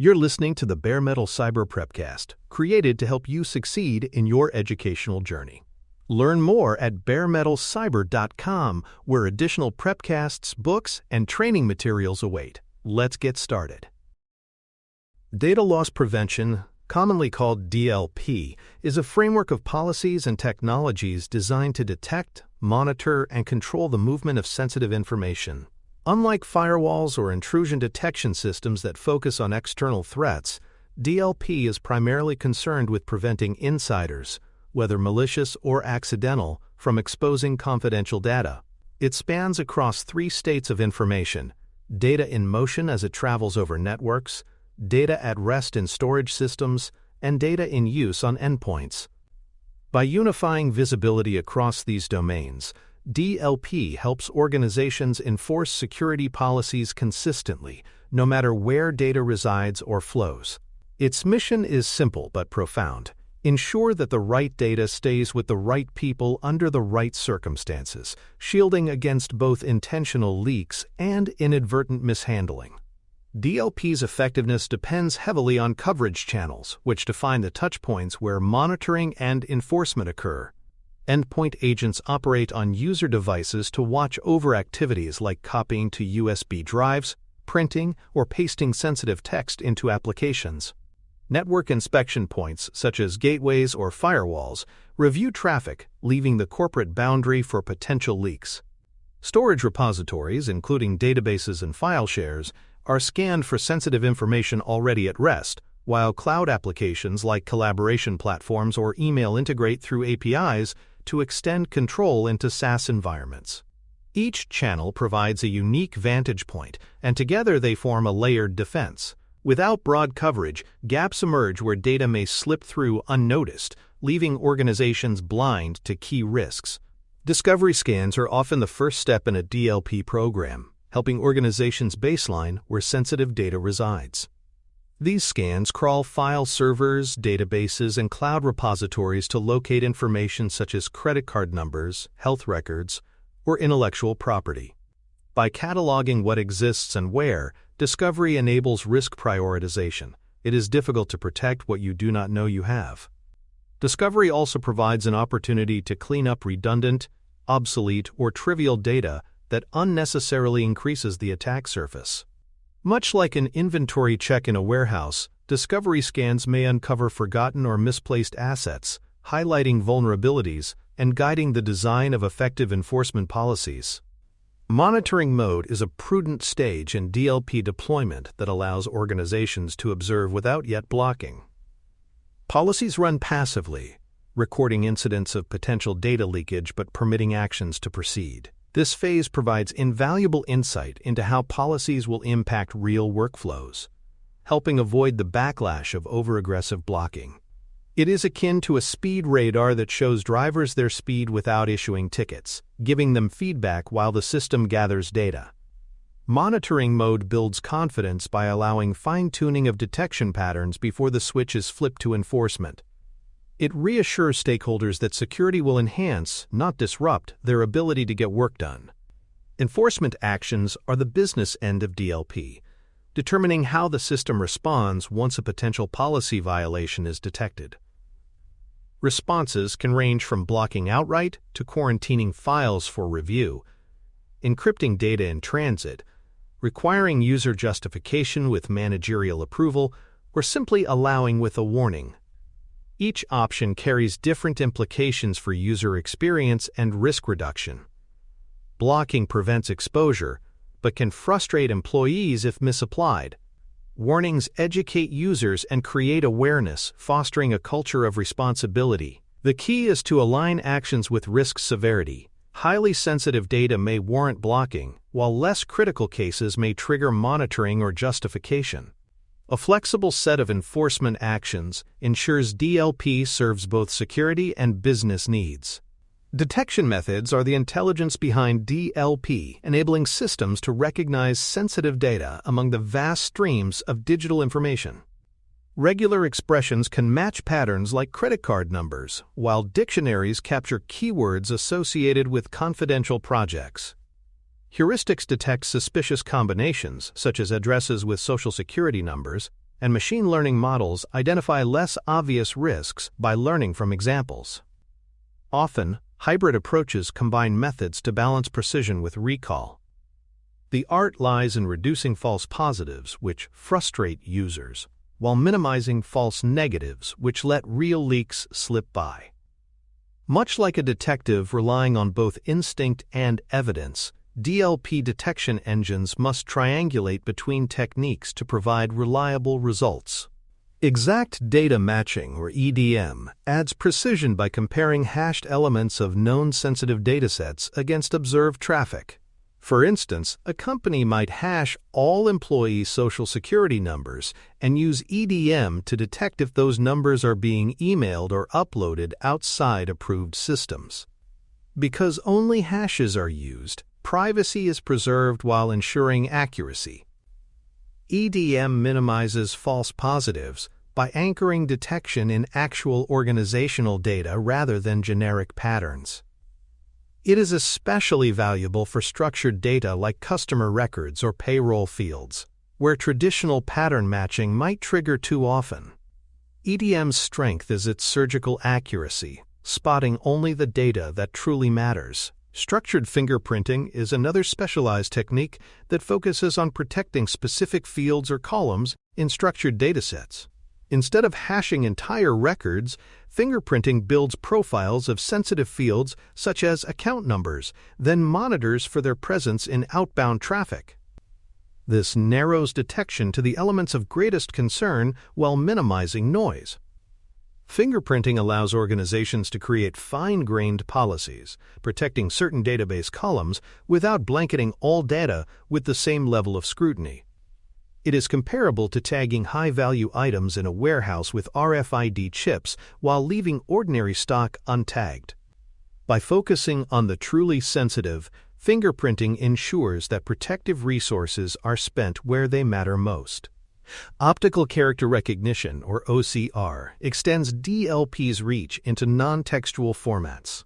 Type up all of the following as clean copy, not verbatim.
You're listening to the Bare Metal Cyber Prepcast, created to help you succeed in your educational journey. Learn more at baremetalcyber.com, where additional prepcasts, books, and training materials await. Let's get started. Data loss prevention, commonly called DLP, is a framework of policies and technologies designed to detect, monitor, and control the movement of sensitive information. Unlike firewalls or intrusion detection systems that focus on external threats, DLP is primarily concerned with preventing insiders, whether malicious or accidental, from exposing confidential data. It spans across three states of information: data in motion as it travels over networks, data at rest in storage systems, and data in use on endpoints. By unifying visibility across these domains, DLP helps organizations enforce security policies consistently, no matter where data resides or flows. Its mission is simple but profound: ensure that the right data stays with the right people under the right circumstances, shielding against both intentional leaks and inadvertent mishandling. DLP's effectiveness depends heavily on coverage channels, which define the touchpoints where monitoring and enforcement occur. Endpoint agents operate on user devices to watch over activities like copying to USB drives, printing, or pasting sensitive text into applications. Network inspection points, such as gateways or firewalls, review traffic, leaving the corporate boundary for potential leaks. Storage repositories, including databases and file shares, are scanned for sensitive information already at rest, while cloud applications like collaboration platforms or email integrate through APIs to extend control into SaaS environments. Each channel provides a unique vantage point, and together they form a layered defense. Without broad coverage, gaps emerge where data may slip through unnoticed, leaving organizations blind to key risks. Discovery scans are often the first step in a DLP program, helping organizations baseline where sensitive data resides. These scans crawl file servers, databases, and cloud repositories to locate information such as credit card numbers, health records, or intellectual property. By cataloging what exists and where, discovery enables risk prioritization. It is difficult to protect what you do not know you have. Discovery also provides an opportunity to clean up redundant, obsolete, or trivial data that unnecessarily increases the attack surface. Much like an inventory check in a warehouse, discovery scans may uncover forgotten or misplaced assets, highlighting vulnerabilities and guiding the design of effective enforcement policies. Monitoring mode is a prudent stage in DLP deployment that allows organizations to observe without yet blocking. Policies run passively, recording incidents of potential data leakage but permitting actions to proceed. This phase provides invaluable insight into how policies will impact real workflows, helping avoid the backlash of over-aggressive blocking. It is akin to a speed radar that shows drivers their speed without issuing tickets, giving them feedback while the system gathers data. Monitoring mode builds confidence by allowing fine-tuning of detection patterns before the switch is flipped to enforcement. It reassures stakeholders that security will enhance, not disrupt, their ability to get work done. Enforcement actions are the business end of DLP, determining how the system responds once a potential policy violation is detected. Responses can range from blocking outright to quarantining files for review, encrypting data in transit, requiring user justification with managerial approval, or simply allowing with a warning. Each option carries different implications for user experience and risk reduction. Blocking prevents exposure, but can frustrate employees if misapplied. Warnings educate users and create awareness, fostering a culture of responsibility. The key is to align actions with risk severity. Highly sensitive data may warrant blocking, while less critical cases may trigger monitoring or justification. A flexible set of enforcement actions ensures DLP serves both security and business needs. Detection methods are the intelligence behind DLP, enabling systems to recognize sensitive data among the vast streams of digital information. Regular expressions can match patterns like credit card numbers, while dictionaries capture keywords associated with confidential projects. Heuristics detect suspicious combinations, such as addresses with social security numbers, and machine learning models identify less obvious risks by learning from examples. Often, hybrid approaches combine methods to balance precision with recall. The art lies in reducing false positives, which frustrate users, while minimizing false negatives, which let real leaks slip by. Much like a detective relying on both instinct and evidence, DLP detection engines must triangulate between techniques to provide reliable results. Exact data matching, or EDM, adds precision by comparing hashed elements of known sensitive datasets against observed traffic. For instance, a company might hash all employee Social Security numbers and use EDM to detect if those numbers are being emailed or uploaded outside approved systems. Because only hashes are used, privacy is preserved while ensuring accuracy. EDM minimizes false positives by anchoring detection in actual organizational data rather than generic patterns. It is especially valuable for structured data like customer records or payroll fields, where traditional pattern matching might trigger too often. EDM's strength is its surgical accuracy, spotting only the data that truly matters. Structured fingerprinting is another specialized technique that focuses on protecting specific fields or columns in structured datasets. Instead of hashing entire records, fingerprinting builds profiles of sensitive fields such as account numbers, then monitors for their presence in outbound traffic. This narrows detection to the elements of greatest concern while minimizing noise. Fingerprinting allows organizations to create fine-grained policies, protecting certain database columns without blanketing all data with the same level of scrutiny. It is comparable to tagging high-value items in a warehouse with RFID chips while leaving ordinary stock untagged. By focusing on the truly sensitive, fingerprinting ensures that protective resources are spent where they matter most. Optical character recognition, or OCR, extends DLP's reach into non-textual formats.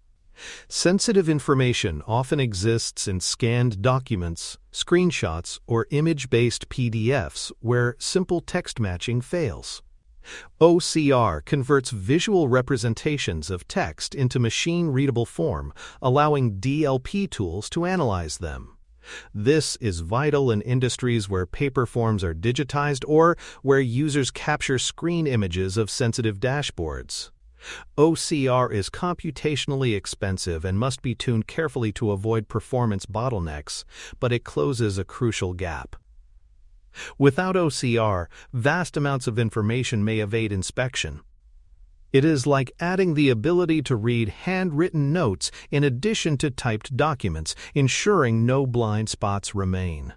Sensitive information often exists in scanned documents, screenshots, or image-based PDFs where simple text matching fails. OCR converts visual representations of text into machine-readable form, allowing DLP tools to analyze them. This is vital in industries where paper forms are digitized or where users capture screen images of sensitive dashboards. OCR is computationally expensive and must be tuned carefully to avoid performance bottlenecks, but it closes a crucial gap. Without OCR, vast amounts of information may evade inspection. It is like adding the ability to read handwritten notes in addition to typed documents, ensuring no blind spots remain.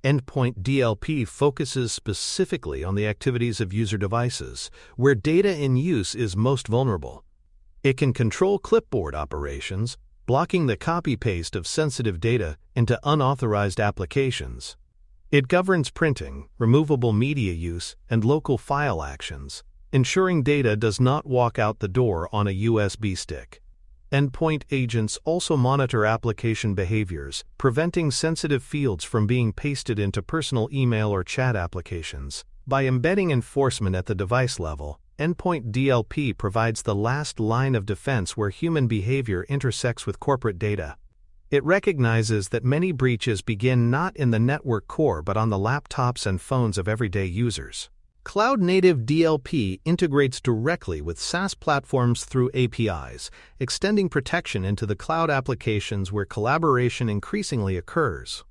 Endpoint DLP focuses specifically on the activities of user devices, where data in use is most vulnerable. It can control clipboard operations, blocking the copy-paste of sensitive data into unauthorized applications. It governs printing, removable media use, and local file actions, ensuring data does not walk out the door on a USB stick. Endpoint agents also monitor application behaviors, preventing sensitive fields from being pasted into personal email or chat applications. By embedding enforcement at the device level, Endpoint DLP provides the last line of defense where human behavior intersects with corporate data. It recognizes that many breaches begin not in the network core but on the laptops and phones of everyday users. Cloud-native DLP integrates directly with SaaS platforms through APIs, extending protection into the cloud applications where collaboration increasingly occurs.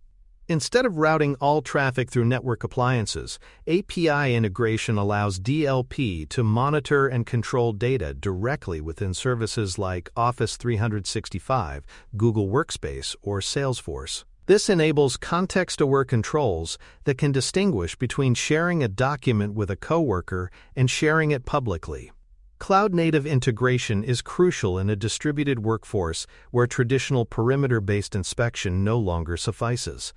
Instead of routing all traffic through network appliances, API integration allows DLP to monitor and control data directly within services like Office 365, Google Workspace, or Salesforce. This enables context-aware controls that can distinguish between sharing a document with a coworker and sharing it publicly. Cloud-native integration is crucial in a distributed workforce where traditional perimeter-based inspection no longer suffices.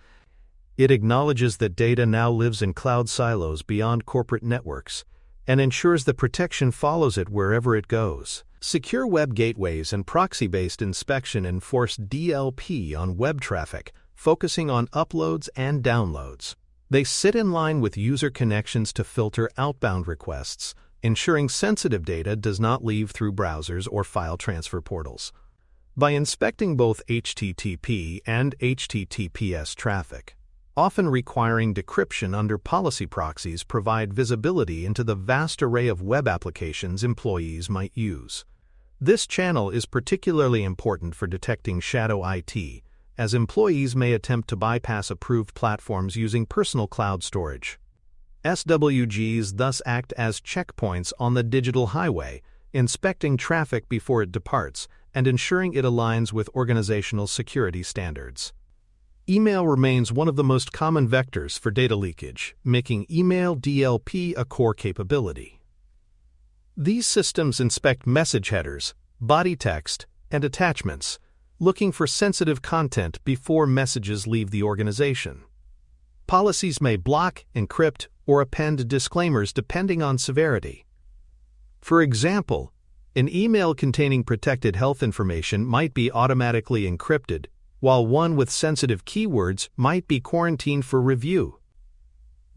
It acknowledges that data now lives in cloud silos beyond corporate networks and ensures that protection follows it wherever it goes. Secure web gateways and proxy-based inspection enforce DLP on web traffic, focusing on uploads and downloads. They sit in line with user connections to filter outbound requests, ensuring sensitive data does not leave through browsers or file transfer portals. By inspecting both HTTP and HTTPS traffic, often requiring decryption under policy proxies, provide visibility into the vast array of web applications employees might use. This channel is particularly important for detecting shadow IT, as employees may attempt to bypass approved platforms using personal cloud storage. SWGs thus act as checkpoints on the digital highway, inspecting traffic before it departs and ensuring it aligns with organizational security standards. Email remains one of the most common vectors for data leakage, making email DLP a core capability. These systems inspect message headers, body text, and attachments, looking for sensitive content before messages leave the organization. Policies may block, encrypt, or append disclaimers depending on severity. For example, an email containing protected health information might be automatically encrypted, while one with sensitive keywords might be quarantined for review.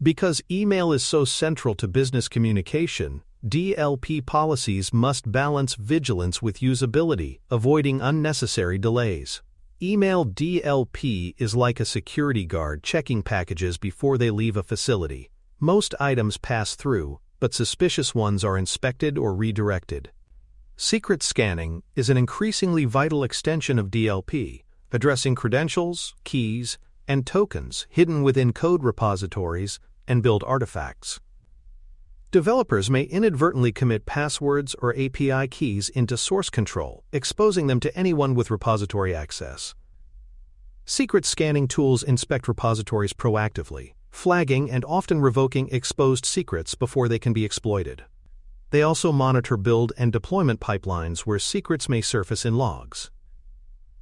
Because email is so central to business communication, DLP policies must balance vigilance with usability, avoiding unnecessary delays. Email DLP is like a security guard checking packages before they leave a facility. Most items pass through, but suspicious ones are inspected or redirected. Secret scanning is an increasingly vital extension of DLP, addressing credentials, keys, and tokens hidden within code repositories and build artifacts. Developers may inadvertently commit passwords or API keys into source control, exposing them to anyone with repository access. Secret scanning tools inspect repositories proactively, flagging and often revoking exposed secrets before they can be exploited. They also monitor build and deployment pipelines where secrets may surface in logs.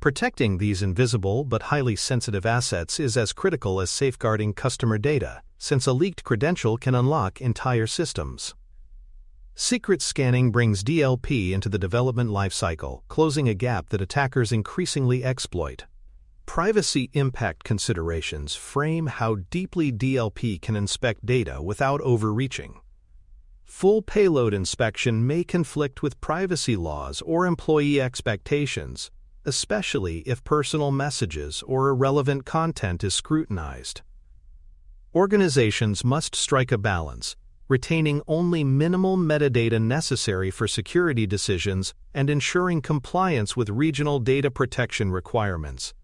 Protecting these invisible but highly sensitive assets is as critical as safeguarding customer data, since a leaked credential can unlock entire systems. Secret scanning brings DLP into the development lifecycle, closing a gap that attackers increasingly exploit. Privacy impact considerations frame how deeply DLP can inspect data without overreaching. Full payload inspection may conflict with privacy laws or employee expectations, especially if personal messages or irrelevant content is scrutinized. Organizations must strike a balance, retaining only minimal metadata necessary for security decisions and ensuring compliance with regional data protection requirements.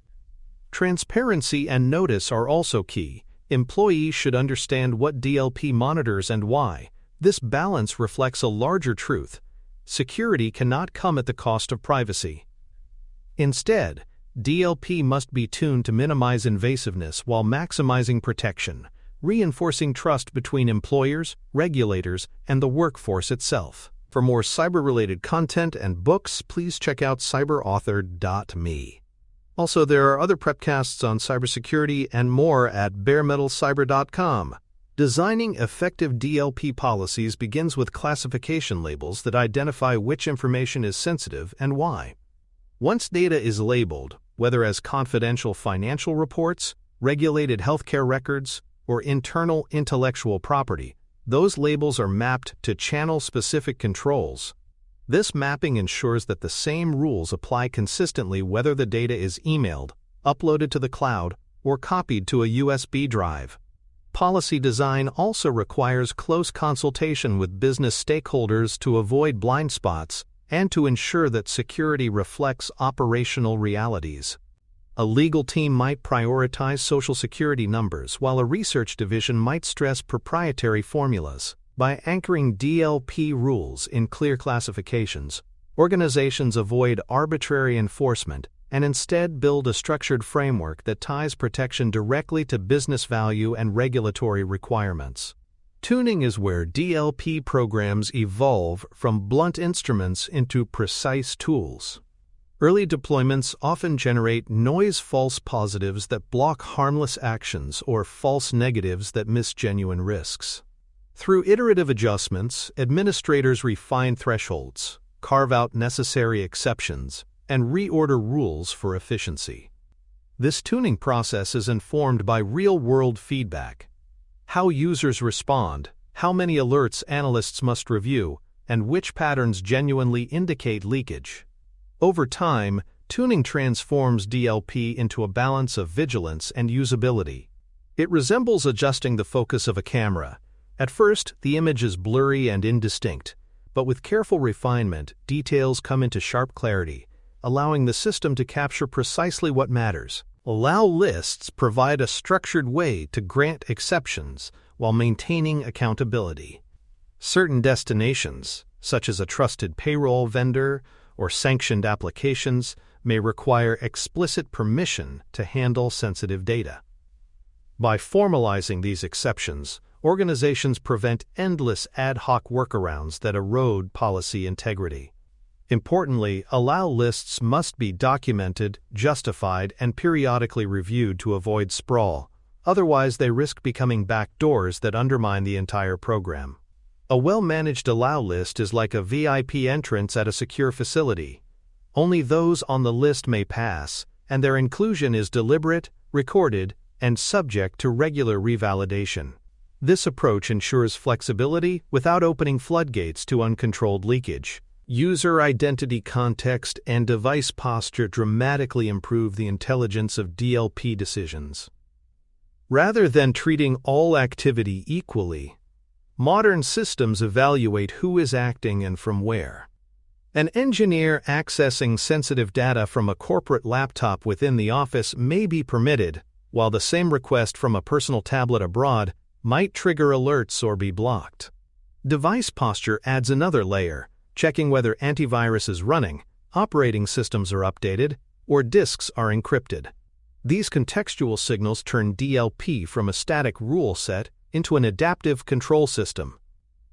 Transparency and notice are also key. Employees should understand what DLP monitors and why. This balance reflects a larger truth. Security cannot come at the cost of privacy. Instead, DLP must be tuned to minimize invasiveness while maximizing protection, reinforcing trust between employers, regulators, and the workforce itself. For more cyber-related content and books, please check out cyberauthor.me. Also, there are other prepcasts on cybersecurity and more at baremetalcyber.com. Designing effective DLP policies begins with classification labels that identify which information is sensitive and why. Once data is labeled, whether as confidential financial reports, regulated healthcare records, or internal intellectual property, those labels are mapped to channel-specific controls. This mapping ensures that the same rules apply consistently whether the data is emailed, uploaded to the cloud, or copied to a USB drive. Policy design also requires close consultation with business stakeholders to avoid blind spots and to ensure that security reflects operational realities. A legal team might prioritize Social Security numbers, while a research division might stress proprietary formulas. By anchoring DLP rules in clear classifications, organizations avoid arbitrary enforcement and instead build a structured framework that ties protection directly to business value and regulatory requirements. Tuning is where DLP programs evolve from blunt instruments into precise tools. Early deployments often generate noise false positives that block harmless actions or false negatives that miss genuine risks. Through iterative adjustments, administrators refine thresholds, carve out necessary exceptions, and reorder rules for efficiency. This tuning process is informed by real-world feedback. how users respond, how many alerts analysts must review, and which patterns genuinely indicate leakage. Over time, tuning transforms DLP into a balance of vigilance and usability. It resembles adjusting the focus of a camera. At first, the image is blurry and indistinct, but with careful refinement, details come into sharp clarity, allowing the system to capture precisely what matters. Allow lists provide a structured way to grant exceptions while maintaining accountability. Certain destinations, such as a trusted payroll vendor or sanctioned applications, may require explicit permission to handle sensitive data. By formalizing these exceptions, organizations prevent endless ad hoc workarounds that erode policy integrity. Importantly, allow lists must be documented, justified, and periodically reviewed to avoid sprawl. Otherwise, they risk becoming backdoors that undermine the entire program. A well-managed allow list is like a VIP entrance at a secure facility. Only those on the list may pass, and their inclusion is deliberate, recorded, and subject to regular revalidation. This approach ensures flexibility without opening floodgates to uncontrolled leakage. User identity context and device posture dramatically improve the intelligence of DLP decisions. Rather than treating all activity equally, modern systems evaluate who is acting and from where. An engineer accessing sensitive data from a corporate laptop within the office may be permitted, while the same request from a personal tablet abroad might trigger alerts or be blocked. Device posture adds another layer, checking whether antivirus is running, operating systems are updated, or disks are encrypted. These contextual signals turn DLP from a static rule set into an adaptive control system.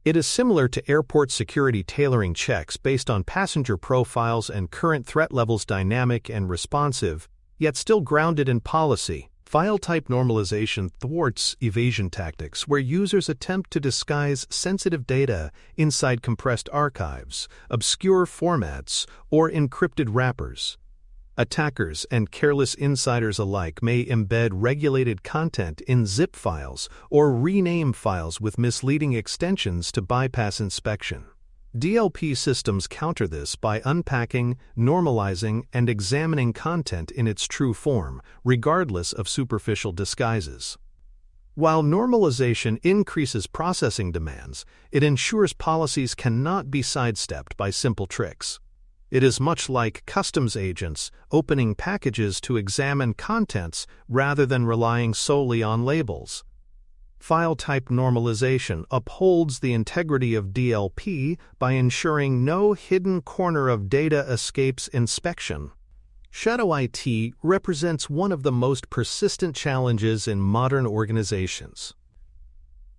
It is similar to airport security tailoring checks based on passenger profiles and current threat levels, dynamic and responsive, yet still grounded in policy. File type normalization thwarts evasion tactics where users attempt to disguise sensitive data inside compressed archives, obscure formats, or encrypted wrappers. Attackers and careless insiders alike may embed regulated content in zip files or rename files with misleading extensions to bypass inspection. DLP systems counter this by unpacking, normalizing, and examining content in its true form, regardless of superficial disguises. While normalization increases processing demands, it ensures policies cannot be sidestepped by simple tricks. It is much like customs agents opening packages to examine contents rather than relying solely on labels. File type normalization upholds the integrity of DLP by ensuring no hidden corner of data escapes inspection. Shadow IT represents one of the most persistent challenges in modern organizations.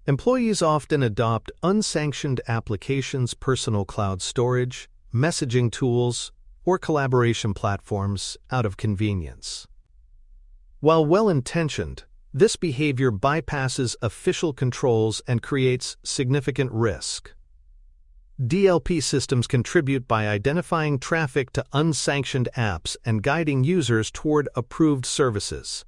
Employees often adopt unsanctioned applications, personal cloud storage, messaging tools, or collaboration platforms out of convenience. While well-intentioned, this behavior bypasses official controls and creates significant risk. DLP systems contribute by identifying traffic to unsanctioned apps and guiding users toward approved services.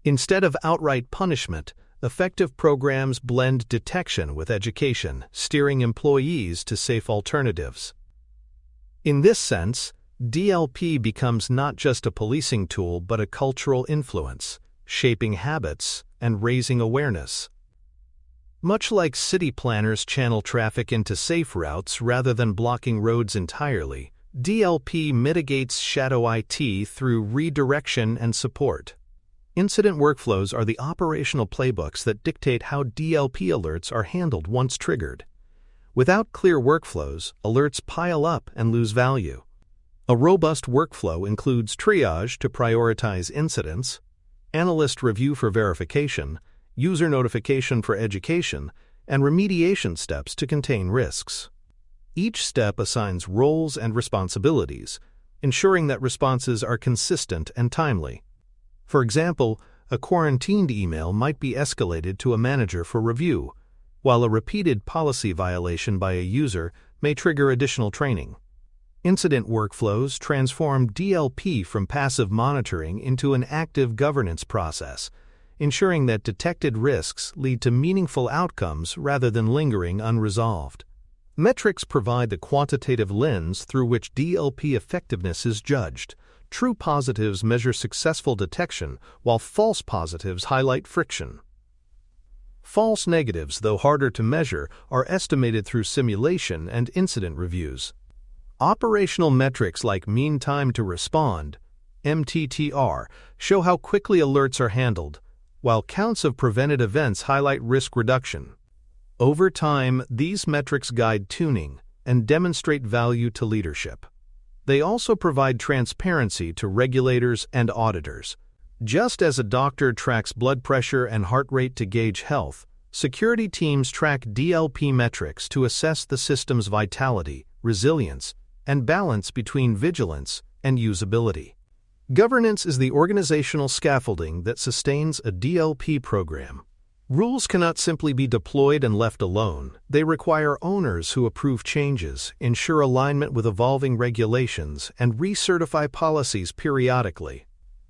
Instead of outright punishment, effective programs blend detection with education, steering employees to safe alternatives. In this sense, DLP becomes not just a policing tool but a cultural influence, shaping habits and raising awareness. Much like city planners channel traffic into safe routes rather than blocking roads entirely, DLP mitigates shadow IT through redirection and support. Incident workflows are the operational playbooks that dictate how DLP alerts are handled once triggered. Without clear workflows, alerts pile up and lose value. A robust workflow includes triage to prioritize incidents, analyst review for verification, user notification for education, and remediation steps to contain risks. Each step assigns roles and responsibilities, ensuring that responses are consistent and timely. For example, a quarantined email might be escalated to a manager for review, while a repeated policy violation by a user may trigger additional training. Incident workflows transform DLP from passive monitoring into an active governance process, ensuring that detected risks lead to meaningful outcomes rather than lingering unresolved. Metrics provide the quantitative lens through which DLP effectiveness is judged. True positives measure successful detection, while false positives highlight friction. False negatives, though harder to measure, are estimated through simulation and incident reviews. Operational metrics like mean time to respond, MTTR, show how quickly alerts are handled, while counts of prevented events highlight risk reduction. Over time, these metrics guide tuning and demonstrate value to leadership. They also provide transparency to regulators and auditors. Just as a doctor tracks blood pressure and heart rate to gauge health, security teams track DLP metrics to assess the system's vitality, resilience, and balance between vigilance and usability. Governance is the organizational scaffolding that sustains a DLP program. Rules cannot simply be deployed and left alone. They require owners who approve changes, ensure alignment with evolving regulations, and recertify policies periodically.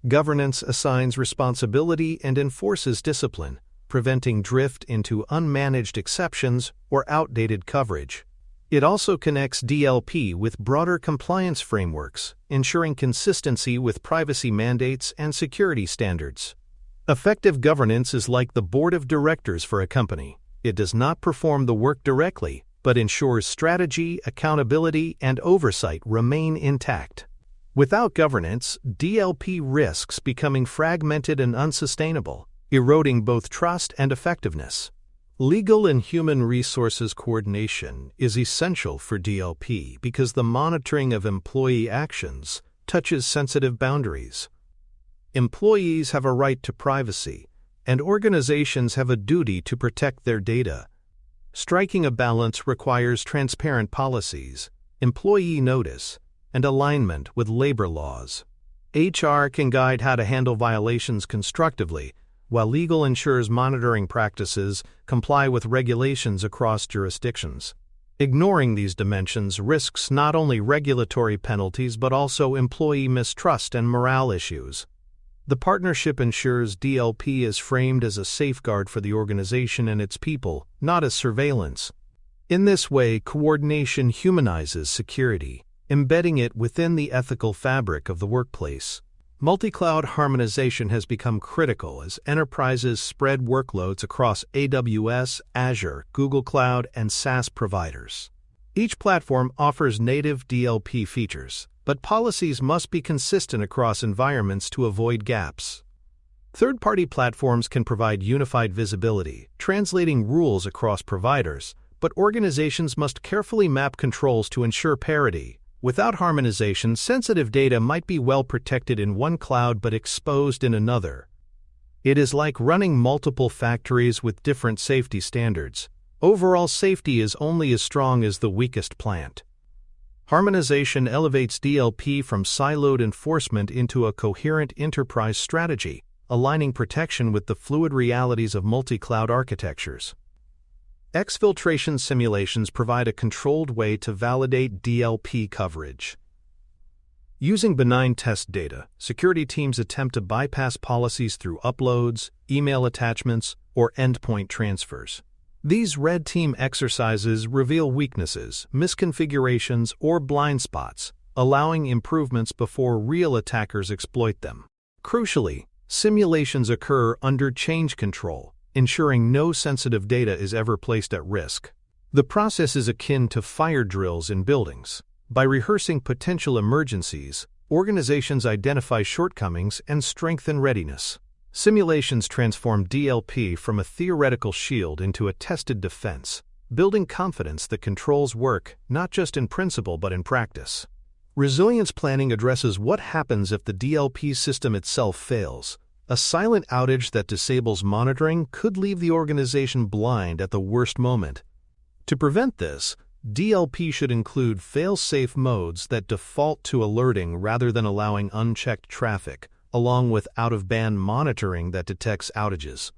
Governance assigns responsibility and enforces discipline, preventing drift into unmanaged exceptions or outdated coverage. It also connects DLP with broader compliance frameworks, ensuring consistency with privacy mandates and security standards. Effective governance is like the board of directors for a company. It does not perform the work directly, but ensures strategy, accountability, and oversight remain intact. Without governance, DLP risks becoming fragmented and unsustainable, eroding both trust and effectiveness. Legal and human resources coordination is essential for DLP because the monitoring of employee actions touches sensitive boundaries. Employees have a right to privacy, and organizations have a duty to protect their data. Striking a balance requires transparent policies, employee notice, and alignment with labor laws. HR can guide how to handle violations constructively, while legal ensures monitoring practices comply with regulations across jurisdictions. Ignoring these dimensions risks not only regulatory penalties but also employee mistrust and morale issues. The partnership ensures DLP is framed as a safeguard for the organization and its people, not as surveillance. In this way, coordination humanizes security, embedding it within the ethical fabric of the workplace. Multi-cloud harmonization has become critical as enterprises spread workloads across AWS, Azure, Google Cloud, and SaaS providers. Each platform offers native DLP features, but policies must be consistent across environments to avoid gaps. Third-party platforms can provide unified visibility, translating rules across providers, but organizations must carefully map controls to ensure parity. Without harmonization, sensitive data might be well protected in one cloud but exposed in another. It is like running multiple factories with different safety standards. Overall safety is only as strong as the weakest plant. Harmonization elevates DLP from siloed enforcement into a coherent enterprise strategy, aligning protection with the fluid realities of multi-cloud architectures. Exfiltration simulations provide a controlled way to validate DLP coverage. Using benign test data, security teams attempt to bypass policies through uploads, email attachments, or endpoint transfers. These red team exercises reveal weaknesses, misconfigurations, or blind spots, allowing improvements before real attackers exploit them. Crucially, simulations occur under change control, ensuring no sensitive data is ever placed at risk. The process is akin to fire drills in buildings. By rehearsing potential emergencies, organizations identify shortcomings and strengthen readiness. Simulations transform DLP from a theoretical shield into a tested defense, building confidence that controls work not just in principle but in practice. Resilience planning addresses what happens if the DLP system itself fails. A silent outage that disables monitoring could leave the organization blind at the worst moment. To prevent this, DLP should include fail-safe modes that default to alerting rather than allowing unchecked traffic, along with out-of-band monitoring that detects outages.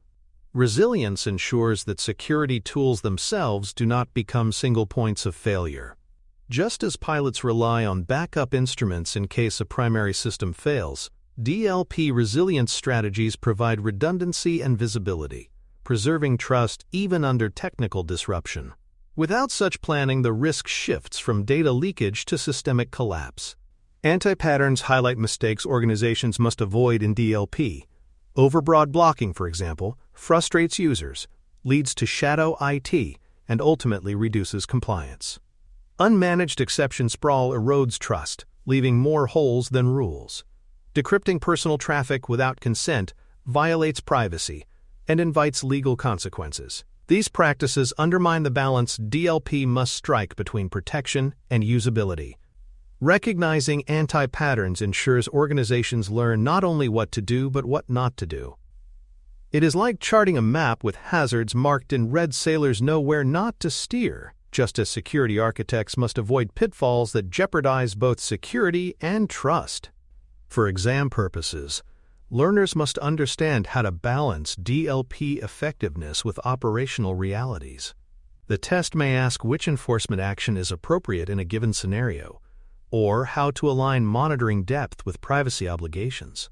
Resilience ensures that security tools themselves do not become single points of failure. Just as pilots rely on backup instruments in case a primary system fails, DLP resilience strategies provide redundancy and visibility, preserving trust even under technical disruption. Without such planning, the risk shifts from data leakage to systemic collapse. Anti-patterns highlight mistakes organizations must avoid in DLP. Overbroad blocking, for example, frustrates users, leads to shadow IT, and ultimately reduces compliance. Unmanaged exception sprawl erodes trust, leaving more holes than rules. Decrypting personal traffic without consent violates privacy and invites legal consequences. These practices undermine the balance DLP must strike between protection and usability. Recognizing anti-patterns ensures organizations learn not only what to do but what not to do. It is like charting a map with hazards marked in red. Sailors know where not to steer, just as security architects must avoid pitfalls that jeopardize both security and trust. For exam purposes, learners must understand how to balance DLP effectiveness with operational realities. The test may ask which enforcement action is appropriate in a given scenario, or how to align monitoring depth with privacy obligations.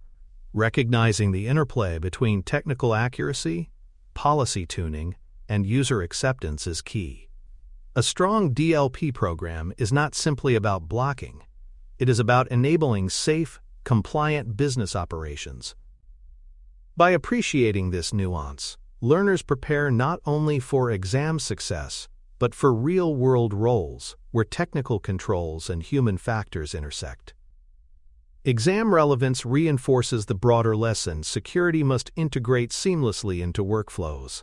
Recognizing the interplay between technical accuracy, policy tuning, and user acceptance is key. A strong DLP program is not simply about blocking. It is about enabling safe, compliant business operations. By appreciating this nuance, learners prepare not only for exam success, but for real-world roles where technical controls and human factors intersect. Exam relevance reinforces the broader lesson: security must integrate seamlessly into workflows.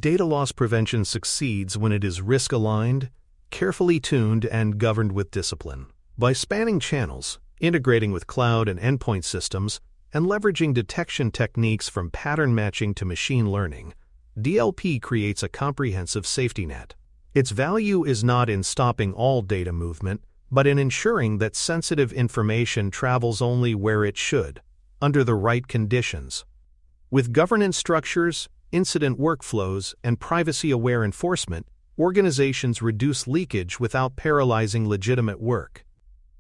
Data loss prevention succeeds when it is risk-aligned, carefully tuned, and governed with discipline. By spanning channels, integrating with cloud and endpoint systems, and leveraging detection techniques from pattern matching to machine learning, DLP creates a comprehensive safety net. Its value is not in stopping all data movement, but in ensuring that sensitive information travels only where it should, under the right conditions. With governance structures, incident workflows, and privacy-aware enforcement, organizations reduce leakage without paralyzing legitimate work.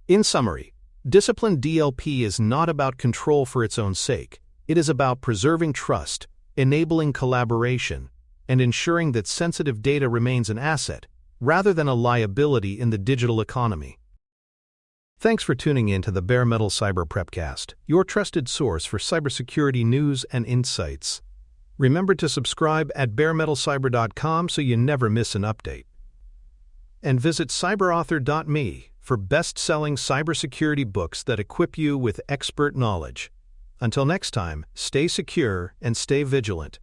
In summary, disciplined DLP is not about control for its own sake. It is about preserving trust, enabling collaboration, and ensuring that sensitive data remains an asset, rather than a liability in the digital economy. Thanks for tuning in to the Bare Metal Cyber Prepcast, your trusted source for cybersecurity news and insights. Remember to subscribe at baremetalcyber.com so you never miss an update. And visit cyberauthor.me for best-selling cybersecurity books that equip you with expert knowledge. Until next time, stay secure and stay vigilant.